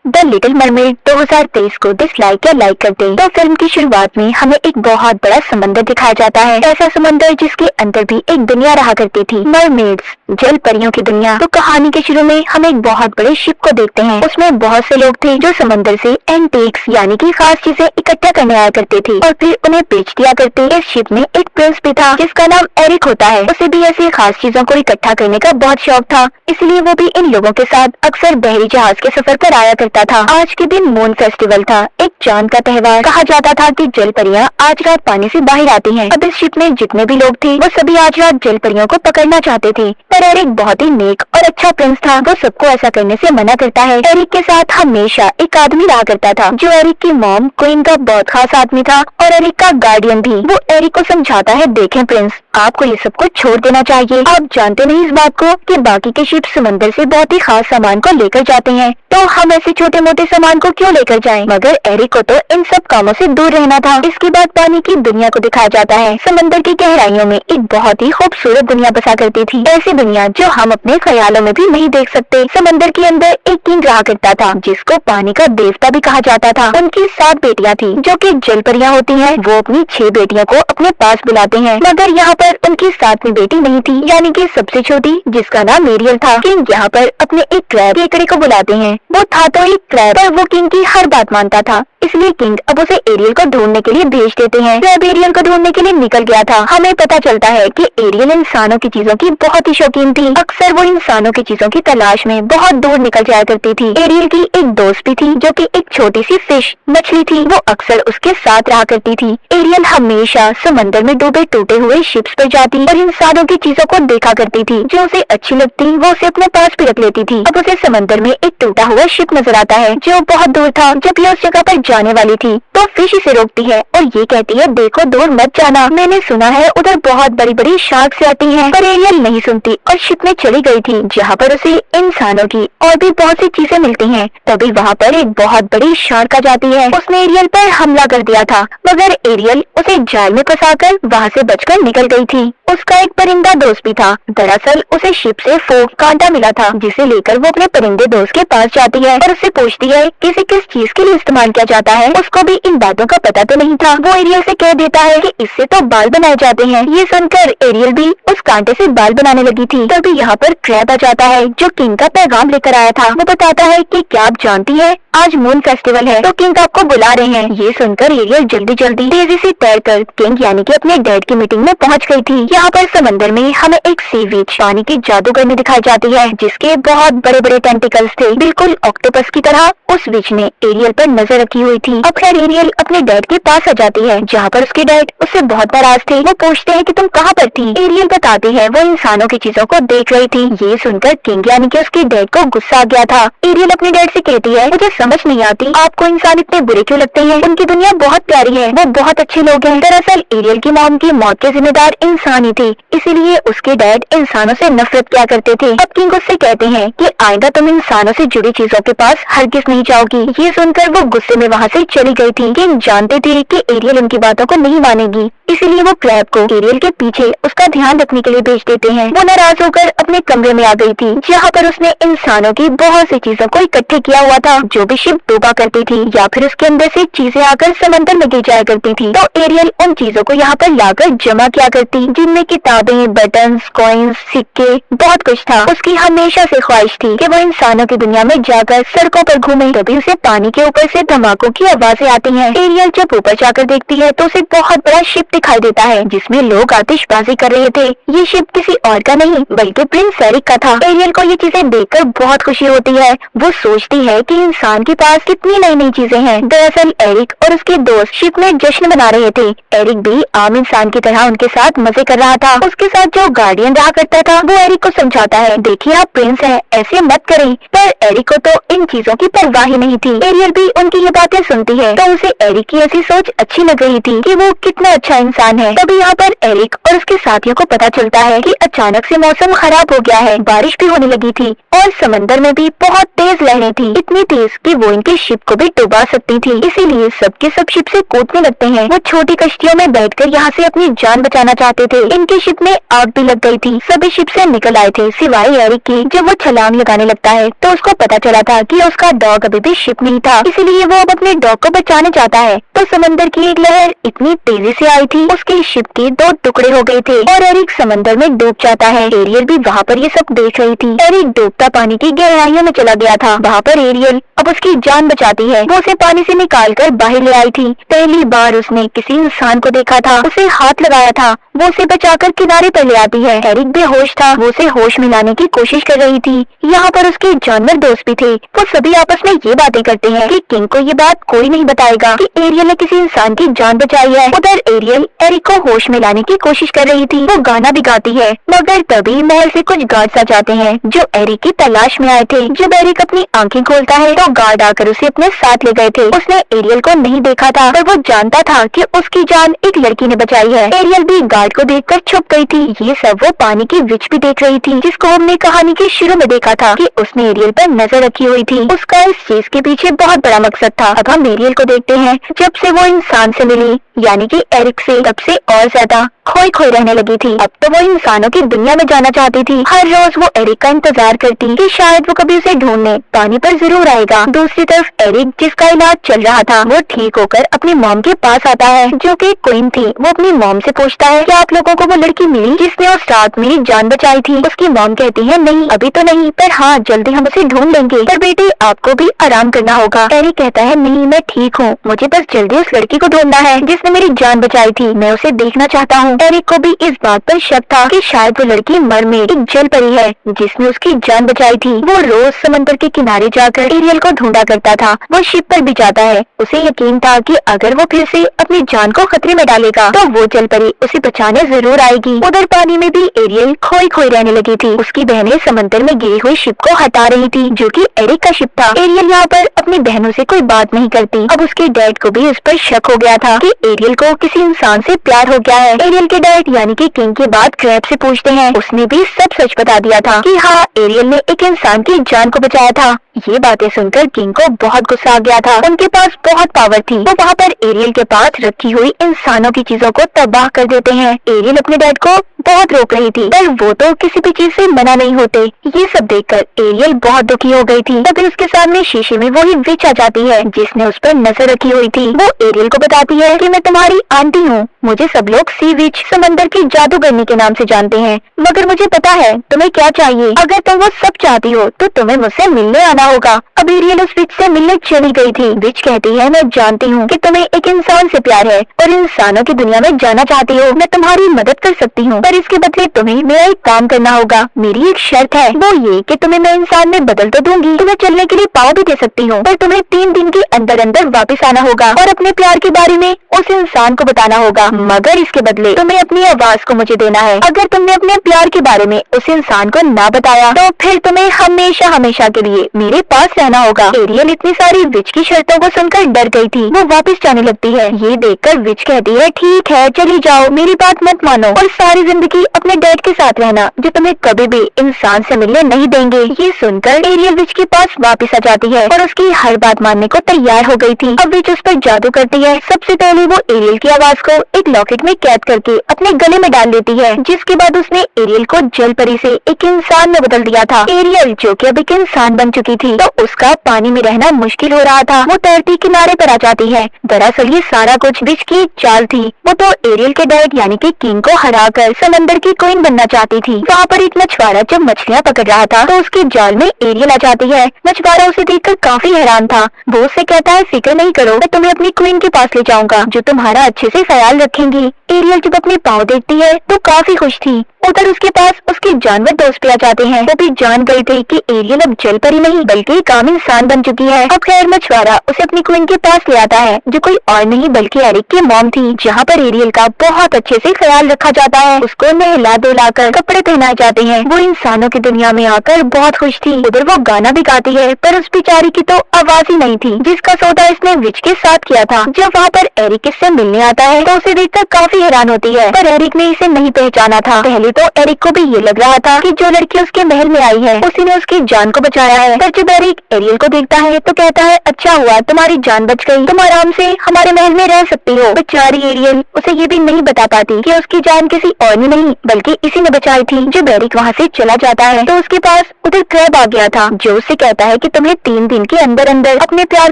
The little mermaid 2023 को dislike या like करते तो फिल्म की शुरुआत में हमें एक बहुत बड़ा समंदर दिखाया जाता है। ऐसा समंदर जिसके अंदर भी एक दुनिया रहा करती थी, मरमेड्स, जल परियों की दुनिया। तो कहानी के शुरू में हम एक बहुत बड़े शिप को देखते हैं। उसमें बहुत से लोग थे जो समंदर से एंटीक्स यानी कि खास चीजें इकट्ठा करने आया करते थे और फिर उन्हें बेच दिया करते। इस शिप में एक प्रिंस भी था जिसका नाम एरिक होता है। उसे भी ऐसी खास चीजों को इकट्ठा करने का बहुत शौक था, इसलिए वो भी इन लोगों के साथ अक्सर बहरी जहाज के सफर पर आया करता था। आज के दिन मून फेस्टिवल था, एक चांद का त्योहार। कहा जाता था कि जल परियां आज रात पानी से बाहर आती हैं। अब इस शिप में जितने भी लोग थे वो सभी आज रात जल परियों को पकड़ना चाहते थे, पर एरिक बहुत ही नेक और अच्छा प्रिंस था। वो सबको ऐसा करने से मना करता है। एरिक के साथ हमेशा एक आदमी रहा करता था जो एरिक की मॉम क्वीन का बहुत खास आदमी था और एरिक का गार्डियन भी। वो एरिक को समझाता है, देखें प्रिंस, आपको ये सब कुछ छोड़ देना चाहिए। आप जानते नहीं इस बात को कि बाकी के शिप समंदर से बहुत ही खास सामान को लेकर जाते हैं, तो हम ऐसे छोटे मोटे सामान को क्यों लेकर जाएं? मगर एरिक को तो इन सब कामों से दूर रहना था। इसके बाद पानी की दुनिया को दिखाया जाता है। समंदर की गहराइयों में एक बहुत ही खूबसूरत दुनिया बसा करती थी, ऐसी दुनिया जो हम अपने ख्यालों में भी नहीं देख सकते। समंदर के अंदर एक किंग रहा करता था जिसको पानी का देवता भी कहा जाता था। उनकी 7 बेटियां थी जो कि जल परियां होती हैं। वो अपनी 6 बेटियों को अपने पास बुलाते हैं, मगर यहाँ पर उनकी 7वीं बेटी नहीं थी, यानी कि सबसे छोटी, जिसका नाम एरियल था। किंग यहाँ पर अपने एक क्रैब केकड़े को बुलाते हैं। वो था तो एक क्रैब, पर वो किंग की हर बात मानता था, इसलिए किंग अब उसे एरियल को ढूंढने के लिए भेज देते हैं। क्रैब एरियल को ढूंढने के लिए निकल गया था। हमें पता चलता है कि एरियल इंसानों की चीजों की बहुत ही शौकीन थी। अक्सर वो इंसानों की चीजों की तलाश में बहुत दूर निकल जाया करती थी। एरियल की एक दोस्त भी थी जो कि एक छोटी सी फिश मछली थी। वो अक्सर उसके साथ रहा करती थी। एरियल हमेशा समंदर में डूबे टूटे हुए शिप्स पर जाती और इंसानों की चीजों को देखा करती थी। जो उसे अच्छी लगती वो उसे अपने पास भी रख लेती थी। अब उसे समंदर में एक टूटा हुआ शिप नजर आता है जो बहुत दूर था। जब ये उस जगह पर जाने वाली थी तो फिश इसे रोकती है और ये कहती है, देखो दूर मत जाना, मैंने सुना है उधर बहुत बड़ी बड़ी शार्क्स आती हैं। पर एरियल नहीं सुनती और शिप में चली गई थी जहाँ पर उसे इंसानों की और भी बहुत सी चीजें मिलती हैं। तभी वहाँ पर एक बहुत बड़ी शार्क आ जाती है। उसने एरियल पर हमला कर दिया था, मगर एरियल उसे जाल में फंसाकर वहाँ से बचकर निकल गई थी। उसका एक परिंदा दोस्त भी था। दरअसल उसे शिप से फोक कांटा मिला था, जिसे लेकर वो अपने परिंदे दोस्त के पास जाती है और उससे पूछती है कि इसे किस चीज के लिए इस्तेमाल किया जाता है। उसको भी इन बातों का पता तो नहीं था। वो एरियल से कह देता है कि इससे तो बाल बनाए जाते हैं। ये सुनकर एरियल भी उस कांटे से बाल बनाने लगी थी। तभी यहाँ पर क्रैब आ जाता है जो किंग का पैगाम लेकर आया था। वो बताता है कि क्या आप जानती है आज मून फेस्टिवल है तो किंग आपको बुला रहे हैं। ये सुनकर एरियल जल्दी जल्दी तेजी से तैरकर किंग यानी कि अपने डैड की मीटिंग में पहुंच गई थी। यहाँ पर समंदर में हमें एक सी विच पानी की जादूगरनी दिखाई जाती है जिसके बहुत बड़े बड़े टेंटिकल्स थे, बिल्कुल ऑक्टोपस की तरह। उस विच ने एरियल पर नजर रखी हुई थी। अब खैर एरियल अपने डैड के पास आ जाती है जहाँ पर उसके डैड उससे बहुत नाराज थे। वो पूछते हैं कि तुम कहाँ पर थी? एरियल बताती है वो इंसानों की चीजों को देख रही थी। ये सुनकर किंग यानी कि उसके डैड को गुस्सा आ गया था। एरियल अपने डैड से कहती है, मुझे समझ नहीं आती आपको इंसान इतने बुरे क्यों लगते हैं? उनकी दुनिया बहुत प्यारी है, वो बहुत अच्छे लोग हैं। दरअसल एरियल की मॉम की मौत के जिम्मेदार इंसान ही थे, इसीलिए उसके डैड इंसानों से नफरत किया करते थे। अब किंग उससे कहते हैं कि आइंदा तुम इंसानों से जुड़ी चीजों के पास हरगिज नहीं जाओगी। ये सुनकर वो गुस्से में वहाँ से चली गई थी। किंग जानते थे कि एरियल उनकी बातों को नहीं मानेगी, इसीलिए वो क्रैब को एरियल के पीछे उसका ध्यान रखने के लिए भेज देते हैं। वो नाराज होकर अपने कमरे में आ गई थी जहाँ पर उसने इंसानों की बहुत सी चीजों को इकट्ठे किया हुआ था जो भी शिप डूबा करती थी या फिर उसके अंदर से चीजें आकर समंदर में गिर जाया करती थी। तो एरियल उन चीजों को यहाँ पर लाकर जमा किया करती, जिनमें किताबें, बटन्स, कॉइन्स, सिक्के, बहुत कुछ था। उसकी हमेशा से ख्वाहिश थी कि वो इंसानों की दुनिया में जाकर सड़कों पर घूमे। तभी उसे पानी के ऊपर से धमाकों की आवाजें आती हैं। एरियल जब ऊपर जाकर देखती है तो उसे बहुत बड़ा शिप दिखाई देता है जिसमें लोग आतिशबाजी कर रहे थे। ये शिप किसी और का नहीं बल्कि प्रिंस एरिक का था। एरियल को ये चीजें देखकर बहुत खुशी होती है। वो सोचती है कि इंसान के पास कितनी नई नई चीजें हैं। दरअसल एरिक और उसके दोस्त शिप में जश्न मना रहे थे। एरिक भी आम इंसान की तरह उनके साथ मजे कर रहा था। उसके साथ जो गार्डियन रहा करता था वो एरिक को समझाता है, देखिए आप प्रिंस हैं, ऐसे मत करें। पर एरिक को तो इन चीजों की परवाह ही नहीं थी। एरियल भी उनकी ये बातें सुनती है तो उसे एरिक की ऐसी सोच अच्छी लग रही थी कि वो कितना अच्छा इंसान है। तभी यहाँ पर एरिक और उसके साथियों को पता चलता है कि अचानक से मौसम खराब हो गया है, बारिश भी होने लगी थी और समंदर में भी बहुत तेज लहरें थी, इतनी तेज कि वो इनकी शिप को भी डुबा सकती थी। इसीलिए सबके सब शिप से कूदने लगते हैं। वो छोटी कश्तियों में बैठकर यहाँ से अपनी जान बचाना चाहते थे। इनकी शिप में आग भी लग गई थी। सभी शिप से निकल आए थे सिवाय एरिक की। जब वो छलांग लगाने लगता है तो उसको पता चला था कि उसका डॉग अभी भी शिप में ही था, इसीलिए वो अब अपने डॉग को बचाने चाहता है। तो समंदर की एक लहर इतनी तेजी से आई थी, उसकी शिप के 2 टुकड़े हो गए थे और एरिक समंदर में डूब जाता है। एरियल भी वहाँ पर ये सब देख रही थी। एरिक डूबता पानी की गहराइयों में चला गया था। वहाँ पर एरियल अब उसकी जान बचाती है। वो उसे पानी से निकालकर बाहर ले आई थी। पहली बार उसने किसी इंसान को देखा था, उसे हाथ लगाया था। वो उसे बचाकर किनारे पर ले आती है। एरिक बेहोश था, वो उसे होश में लाने की कोशिश कर रही थी। यहाँ पर उसके जानवर दोस्त भी थे। वो सभी आपस में ये बातें करते हैं कि किंग को ये बात कोई नहीं बताएगा कि एरियल ने किसी इंसान की जान बचाई है। उधर एरियल एरिक को होश में लाने की कोशिश कर रही थी। वो गाना भी गाती है, मगर तभी महल से कुछ गार्ड्स आ जाते हैं जो एरिक की तलाश में आए थे। जब एरिक अपनी आंखें खोलता है तो गार्ड आकर उसे अपने साथ ले गए थे। उसने एरियल को नहीं देखा था, पर वो जानता था कि उसकी जान एक लड़की ने बचाई है। एरियल भी गार्ड को देखकर छुप गई थी। ये सब वो पानी की विच भी देख रही थी, जिसको हमने कहानी के शुरू में देखा था कि उसने एरियल पर नजर रखी हुई थी। उसका इस चीज के पीछे बहुत बड़ा मकसद था। अब हम एरियल को देखते हैं। जब से वो इंसान से मिली, यानी कि एरिक से, तब से और ज्यादा खोई खोई रहने लगी थी। अब तो वो इंसानों की दुनिया में जाना चाहती थी। हर रोज वो एरिक का इंतजार करती कि शायद वो कभी उसे ढूंढने पानी पर जरूर आएगा। दूसरी तरफ एरिक, जिसका इलाज चल रहा था, वो ठीक होकर अपनी मॉम के पास आता है, जो कि क्वीन थी। वो अपनी मॉम से पूछता है, क्या आप लोगों को वो लड़की मिली जिसने उस रात मेरी जान बचाई थी? उसकी मॉम कहती है, नहीं अभी तो नहीं, पर हाँ जल्दी हम उसे ढूंढ लेंगे। पर बेटे आपको भी आराम करना होगा। एरिक कहता है, नहीं मैं ठीक हूँ, मुझे बस जल्दी उस लड़की को ढूंढना है जिसने मेरी जान बचाई थी। मैं उसे देखना चाहता हूँ। एरिक को भी इस बात पर शक था कि शायद वो लड़की मरमेड, एक जल परी है जिसने उसकी जान बचाई थी। वो रोज समंदर के किनारे जाकर एरियल को ढूंढा करता था। वो शिप पर भी जाता है। उसे यकीन था कि अगर वो फिर से अपनी जान को खतरे में डालेगा तो वो जल परी उसे बचाने जरूर आएगी। उधर पानी में भी एरियल खोई खोई रहने लगी थी। उसकी बहनें समंदर में गिरी हुई शिप को हटा रही थी, जो कि एरिक का शिप था। एरियल यहाँ पर अपनी बहनों से कोई बात नहीं करती। अब उसके डैड को भी इस पर शक हो गया था कि एरियल को किसी इंसान से प्यार हो गया है। एरियल के डैड यानी कि किंग के बाद क्रैब से पूछते हैं। उसने भी सब सच बता दिया था कि हाँ एरियल ने एक इंसान की जान को बचाया था। ये बातें सुनकर किंग को बहुत गुस्सा आ गया था। उनके पास बहुत पावर थी। वो वहाँ पर एरियल के पास रखी हुई इंसानों की चीजों को तबाह कर देते हैं। एरियल अपने डैड को बहुत रोक रही थी, पर वो तो किसी भी चीज से मना नहीं होते। ये सब देखकर एरियल बहुत दुखी हो गई थी। तभी उसके सामने शीशे में वही विच आ जाती है जिसने उस पर नजर रखी हुई थी। वो एरियल को बताती है कि मैं तुम्हारी आंटी हूँ। मुझे सब लोग सी विच, समंदर की जादूगरनी के नाम से जानते हैं, मगर मुझे पता है तुम्हें क्या चाहिए। अगर तुम वो सब चाहती हो तो तुम्हें मुझसे मिलने आना होगा। अब एरियल उस विच से मिलने चली गई थी। विच कहती है, मैं जानती हूँ कि तुम्हें एक इंसान से प्यार है और इंसानों की दुनिया में जाना चाहती हो। मैं तुम्हारी मदद कर सकती हूँ, पर इसके बदले तुम्हें मेरा एक काम करना होगा। मेरी एक शर्त है, वो ये कि तुम्हें मैं इंसान में बदल तो दूंगी, तुम्हें चलने के लिए पाँव भी दे सकती हूँ, पर तुम्हें 3 दिन के अंदर अंदर वापस आना होगा और अपने प्यार के बारे में उस इंसान को बताना होगा। मगर इसके बदले तुम्हें अपनी आवाज को मुझे देना है। अगर तुमने अपने प्यार के बारे में उस इंसान को ना बताया तो फिर तुम्हें हमेशा हमेशा के लिए मेरे पास रहना होगा। एरियल इतनी सारी विच की शर्तों को सुनकर डर गई थी। वो वापस जाने लगती है। ये देखकर विच कहती है, ठीक है चली जाओ, मेरी बात मत मानो और सारी जिंदगी अपने डैड के साथ रहना, जो तुम्हें कभी भी इंसान से मिलने नहीं देंगे। ये सुनकर एरियल विच के पास वापस आ जाती है और उसकी हर बात मानने को तैयार हो गई थी। अब विच उस पर जादू करती है। सबसे पहले वो एरियल की आवाज को एक लॉकेट में कैद करके अपने गले में डाल देती है, जिसके बाद उसने एरियल को जल परी से एक इंसान में बदल दिया था। एरियल जो कि अब एक इंसान बन चुकी थी, तो उसका पानी में रहना मुश्किल हो रहा था। वो तैरती किनारे पर आ जाती है। दरअसल ये सारा कुछ विच की एक चाल थी। वो तो एरियल के डैड यानी कि किंग को हराकर समंदर की क्वीन बनना चाहती थी। वहाँ पर एक मछुआरा जब मछलियाँ पकड़ रहा था तो उसके जाल में एरियल आ जाती है। मछुआरा उसे देखकर काफी हैरान था। वो उससे कहता है, फिक्र नहीं करो, मैं तुम्हें अपनी क्वीन के पास ले जाऊंगा जो तुम्हारा अच्छे से ख्याल रखेंगी। एरियल जब अपने पाँव देखती है तो काफी खुश थी। उधर उसके पास उसके जानवर दोस्त भी आ जाते हैं। वो भी जान गए थे कि एरियल अब जल परी नहीं बल्कि एक आम इंसान बन चुकी है। अब खैर मछुआरा उसे अपनी क्वीन के पास ले आता है, जो कोई और नहीं बल्कि एरिक की मॉम थी, जहाँ पर एरियल का बहुत अच्छे से ख्याल रखा जाता है। उसको नहला धुलाकर कपड़े पहनाए जाते हैं। वो इंसानों की दुनिया में आकर बहुत खुश थी। उधर वो गाना भी गाती है, पर उस बेचारी की तो आवाज ही नहीं थी जिसका सौदा इसने विच के साथ किया था। जब वहाँ पर एरिक इससे मिलने आता है तो उसे देखकर काफी हैरान होती है, पर एरिक ने इसे नहीं पहचाना था। पहले तो एरिक को भी ये लग रहा था कि जो लड़की उसके महल में आई है उसी ने उसकी जान को बचाया है। पर जब एरिक एरियल को देखता है तो कहता है, अच्छा हुआ तुम्हारी जान बच गई, तुम आराम से हमारे महल में रह सकती हो। बेचारी एरियल उसे ये भी नहीं बता पाती कि उसकी जान किसी और ने नहीं बल्कि इसी ने बचाई थी। जब एरिक वहाँ से चला जाता है तो उसके पास उधर क्रैब आ गया था, जो उससे कहता है कि तुम्हें 3 दिन के अंदर अंदर अपने प्यार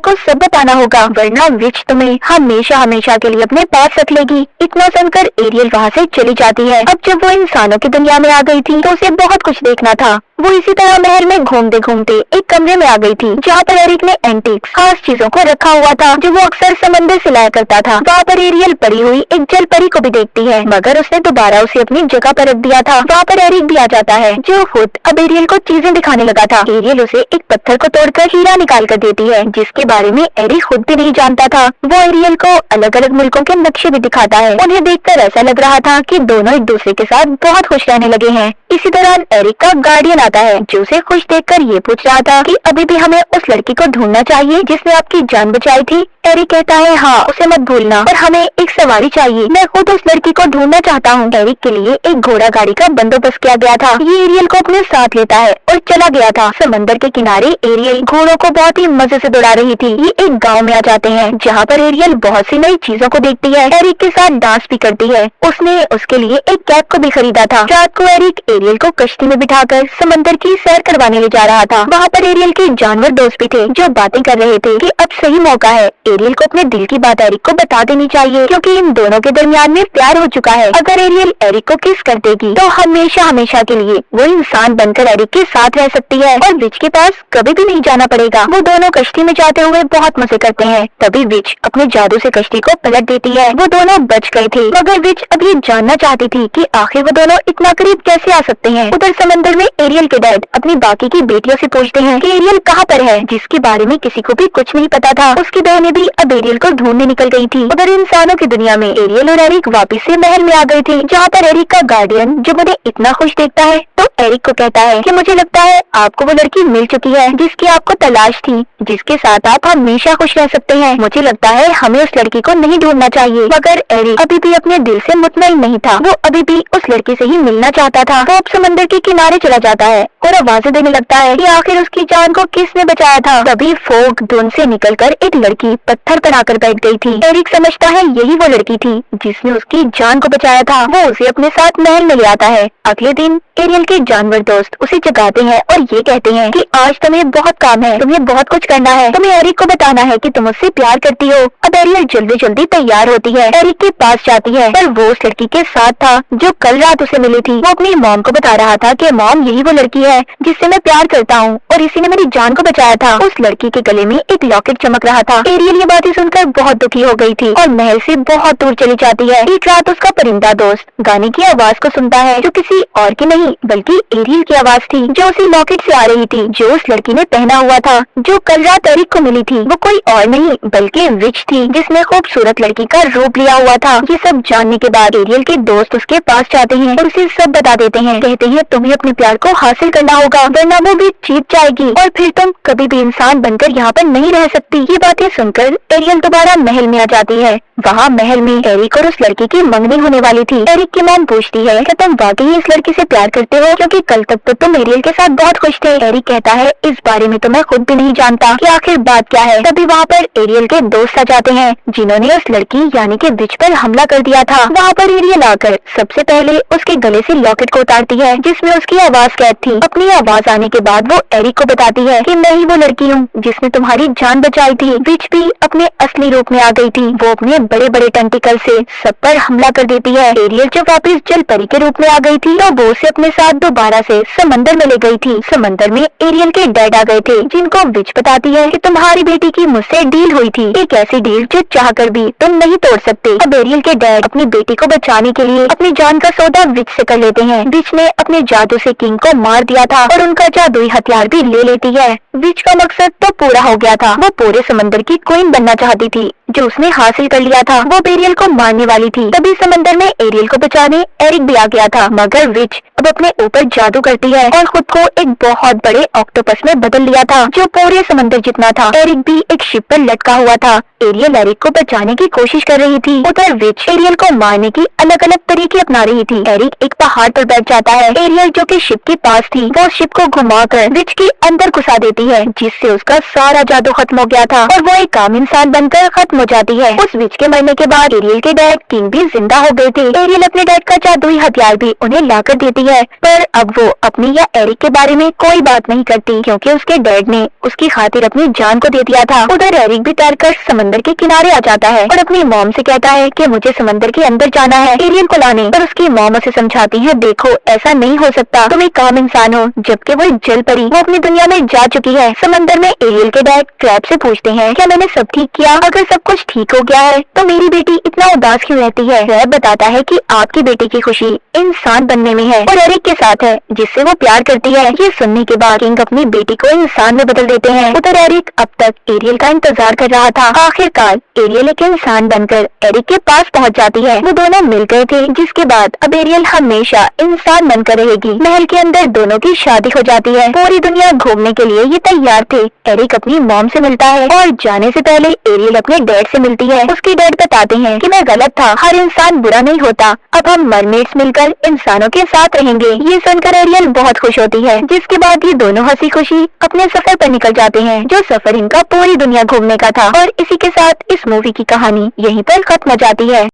को सब बताना होगा, वरना विच तुम्हें हमेशा हमेशा के लिए अपने पास रख लेगी। इतना सुनकर एरियल वहाँ से चली जाती है। अब जब वो इंसानों की दुनिया में आ गई थी तो उसे बहुत कुछ देखना था। वो इसी तरह महल में घूमते घूमते एक कमरे में आ गई थी, जहाँ पर एरिक ने एंटीक्स खास चीजों को रखा हुआ था, जो वो अक्सर समंदर से लाया करता था। वहाँ पर एरियल पड़ी हुई एक जल परी को भी देखती है, मगर उसने दोबारा उसे अपनी जगह पर रख दिया था। वहाँ पर एरिक भी आ जाता है, जो खुद अब एरियल को चीजें दिखाने लगा था। एरियल उसे एक पत्थर को तोड़कर हीरा निकाल कर देती है, जिसके बारे में एरिक खुद भी नहीं जानता था। वो एरियल को अलग अलग मुल्कों के नक्शे भी दिखाता है। उन्हें देखकर ऐसा लग रहा था कि दोनों एक दूसरे के साथ बहुत खुश रहने लगे हैं। इसी दौरान एरिक का गार्डियन आता है, जो उसे खुश देखकर ये पूछ रहा था कि अभी भी हमें उस लड़की को ढूंढना चाहिए जिसने आपकी जान बचाई थी। एरिक कहता है, हाँ उसे मत भूलना, पर हमें एक सवारी चाहिए। मैं खुद उस लड़की को ढूंढना चाहता हूँ। एरिक के लिए एक घोड़ा गाड़ी का बंदोबस्त किया गया था। ये एरियल को अपने साथ लेता है और चला गया था। समंदर के किनारे एरियल घोड़ों को बहुत ही मजे से दौड़ा रही थी। ये एक गाँव में आ जाते हैं, जहाँ पर एरियल बहुत सी नई चीजों को देखती है। एरिक के साथ डांस भी करती है। उसने उसके लिए एक कैप को भी खरीदा था। रात को एरिक एरियल को कश्ती में बिठाकर समंदर की सैर करवाने ले जा रहा था। वहाँ पर एरियल के जानवर दोस्त भी थे, जो बातें कर रहे थे कि अब सही मौका है। एरियल को अपने दिल की बात एरिक को बता देनी चाहिए, क्योंकि इन दोनों के दरमियान में प्यार हो चुका है। अगर एरियल एरिक को किस कर देगी तो हमेशा हमेशा के लिए वो इंसान बनकर एरिक के साथ रह सकती है और विच के पास कभी भी नहीं जाना पड़ेगा। वो दोनों कश्ती में जाते हुए बहुत मजे करते हैं। तभी विच अपने जादू से कश्ती को पलट देती है। वो दोनों बच गए थे, मगर विच अब ये जानना चाहती थी कि आखिर वो दोनों इतना करीब कैसे आ सकते हैं। उधर समंदर में एरियल के डैड अपनी बाकी की बेटियों से पूछते हैं कि एरियल कहाँ पर है, जिसके बारे में किसी को भी कुछ नहीं पता था। उसकी बहनें भी अब एरियल को ढूंढने निकल गई थी। उधर इंसानों की दुनिया में एरियल और एरिक वापस से महल में आ गए थे, जहाँ पर एरिक का गार्डियन जब उन्हें इतना खुश देखता है तो एरिक को कहता है कि मुझे लगता है आपको वो लड़की मिल चुकी है जिसकी आपको तलाश थी, जिसके साथ आप हमेशा खुश रह सकते हैं। मुझे लगता है हमें उस लड़की को नहीं ढूंढना चाहिए। मगर एरिक अभी भी अपने दिल से मुतमईन नहीं था। वो अभी भी उस लड़की से ही मिलना चाहता था। वो अब समंदर के किनारे चला जाता है और आवाजें देने लगता है कि आखिर उसकी जान को किसने बचाया था। तभी फोग धुन से निकलकर एक लड़की पत्थर पर आकर बैठ गई थी। एरिक समझता है यही वो लड़की थी जिसने उसकी जान को बचाया था। वो उसे अपने साथ महल में ले आता है। अगले दिन एरियल के जानवर दोस्त उसे जगाते हैं और ये कहते हैं कि आज तुम्हें बहुत काम है, तुम्हें बहुत कुछ करना है, तुम्हें एरिक को बताना है कि तुम उससे प्यार करती हो। अब एरियल जल्दी जल्दी तैयार होती है, एरिक के पास जाती है, पर वो उस लड़की के साथ था जो कल रात उसे मिली थी। वो अपनी मॉम को बता रहा था कि मॉम यही वो लड़की है जिससे मैं प्यार करता हूँ और इसी ने मेरी जान को बचाया था। उस लड़की के गले में एक लॉकेट चमक रहा था। एरियल ये बातें सुनकर बहुत दुखी हो गई थी और महल से बहुत दूर चली जाती है। एक रात उसका परिंदा दोस्त गाने की आवाज को सुनता है, जो किसी और की नहीं बल्कि एरियल की आवाज थी, जो उसी लॉकेट से आ रही थी जो उस लड़की ने पहना हुआ था, जो कल रात एरिक को मिली थी। वो कोई और नहीं बल्कि विच थी, जिसने खूबसूरत लड़की का रूप लिया हुआ था। ये सब जानने के बाद एरियल के दोस्त उसके पास जाते हैं और उसे सब बता देते हैं। कहते हैं तुम्हें अपने प्यार को हासिल करना होगा, वरना वो भी जीत जाएगी और फिर तुम कभी भी इंसान बनकर यहाँ पर नहीं रह सकती। ये बातें सुनकर एरियल दोबारा महल में आ जाती है। वहाँ महल में एरिक और उस लड़की की मंगनी होने वाली थी। एरिक की मॉम पूछती है कि तुम वाकई इस लड़की से प्यार करते हो, क्योंकि कल तक तो तुम एरियल के साथ बहुत खुश थे। एरिक कहता है इस बारे में तो मैं खुद भी नहीं जानता कि आखिर बात क्या है। तभी वहाँ पर एरियल के दोस्त आ जाते हैं, जिन्होंने उस लड़की यानी कि विच पर हमला कर दिया था। वहाँ पर एरियल आकर सबसे पहले उसके गले से लॉकेट को उतारती है, जिसमें उसकी आवाज कैद थी। अपनी आवाज आने के बाद वो एरिक को बताती है कि मैं ही वो लड़की हूँ जिसने तुम्हारी जान बचाई थी। विच भी अपने असली रूप में आ गई थी। वो अपने बड़े बड़े टेंटिकल से सब पर हमला कर देती है। एरियल जब वापस जल परी के रूप में आ गई थी तो वो उसे अपने साथ दोबारा से समंदर में ले गई थी। समंदर में एरियल के डैड आ गए थे, जिनको विच बताती है कि तुम्हारी बेटी की मुझसे डील हुई थी, एक ऐसी डील जो चाहकर भी तुम नहीं तोड़ सकते। अब एरियल के डैड अपनी बेटी को बचाने के लिए अपनी जान का सौदा विच से कर लेते हैं। विच ने अपने जादू से किंग को मार दिया था और उनका जादुई हथियार भी ले लेती है। विच का मकसद तो पूरा हो गया था, वो पूरे समंदर की क्वीन बनना चाहती थी, जो उसने हासिल कर लिया था। वो एरियल को मारने वाली थी, तभी समंदर में एरियल को बचाने एरिक भी आ गया था। मगर विच अब अपने ऊपर जादू करती है और खुद को एक बहुत बड़े ऑक्टोपस में बदल लिया था, जो पूरे समंदर जितना था। एरिक भी एक शिप पर लटका हुआ था। एरियल एरिक को बचाने की कोशिश कर रही थी, उधर विच एरियल को मारने की अलग अलग तरीके अपना रही थी। एरिक एक पहाड़ पर बैठ जाता है। एरियल जो कि शिप के पास थी, वो शिप को घुमाकर विच के अंदर घुसा देती है, जिससे उसका सारा जादू खत्म हो गया था और वो एक आम इंसान बनकर खत्म हो जाती है। उस विच के मरने के बाद एरियल के डैड किंग भी जिंदा हो गए थे। एरियल अपने डैड का जादुई हथियार भी उन्हें लाकर देती है, पर अब वो अपनी या एरिक के बारे में कोई बात नहीं करती, क्योंकि उसके डैड ने उसकी खातिर अपनी जान को दे दिया था। उधर एरिक भी तैरकर समंदर के किनारे आ जाता है और अपनी मॉम से कहता है कि मुझे समंदर के अंदर जाना है एरियल को लाने। पर उसकी मॉम उसे समझाती है, देखो ऐसा नहीं हो सकता, तुम एक आम इंसान हो, जबकि वो एक जल परी, वो अपनी दुनिया में जा चुकी है। समंदर में एरियल के डैड क्रैब से पूछते हैं, क्या मैंने सब ठीक किया? अगर सब कुछ ठीक हो गया है तो मेरी बेटी इतना उदास क्यों रहती है? क्रैब बताता है कि आपकी बेटी की खुशी इंसान बनने में है और एरिक के साथ है, जिससे वो प्यार करती है। ये सुनने के बाद किंग अपनी बेटी को इंसान में बदल देते हैं। उधर एरिक अब तक एरियल का इंतजार कर रहा था। आखिरकार एरियल एक इंसान बनकर एरिक के पास पहुंच जाती है। वो दोनों मिल गए थे, जिसके बाद अब एरियल हमेशा इंसान बनकर रहेगी। महल के अंदर दोनों की शादी हो जाती है। पूरी दुनिया घूमने के लिए ये तैयार थे। एरिक अपनी मॉम से मिलता है और जाने से पहले एरियल अपने डैड से मिलती है। उसके डैड बताते हैं कि मैं गलत था, हर इंसान बुरा नहीं होता, अब हम मरमेड्स मिलकर इंसानों के साथ रहेंगे। ये सुनकर एरियल बहुत खुश होती है, जिसके बाद ये दोनों हंसी खुशी अपने सफर पर निकल जाते हैं, जो सफर इनका पूरी दुनिया घूमने का था। और इसी के साथ इस मूवी की कहानी यहीं पर खत्म हो जाती है।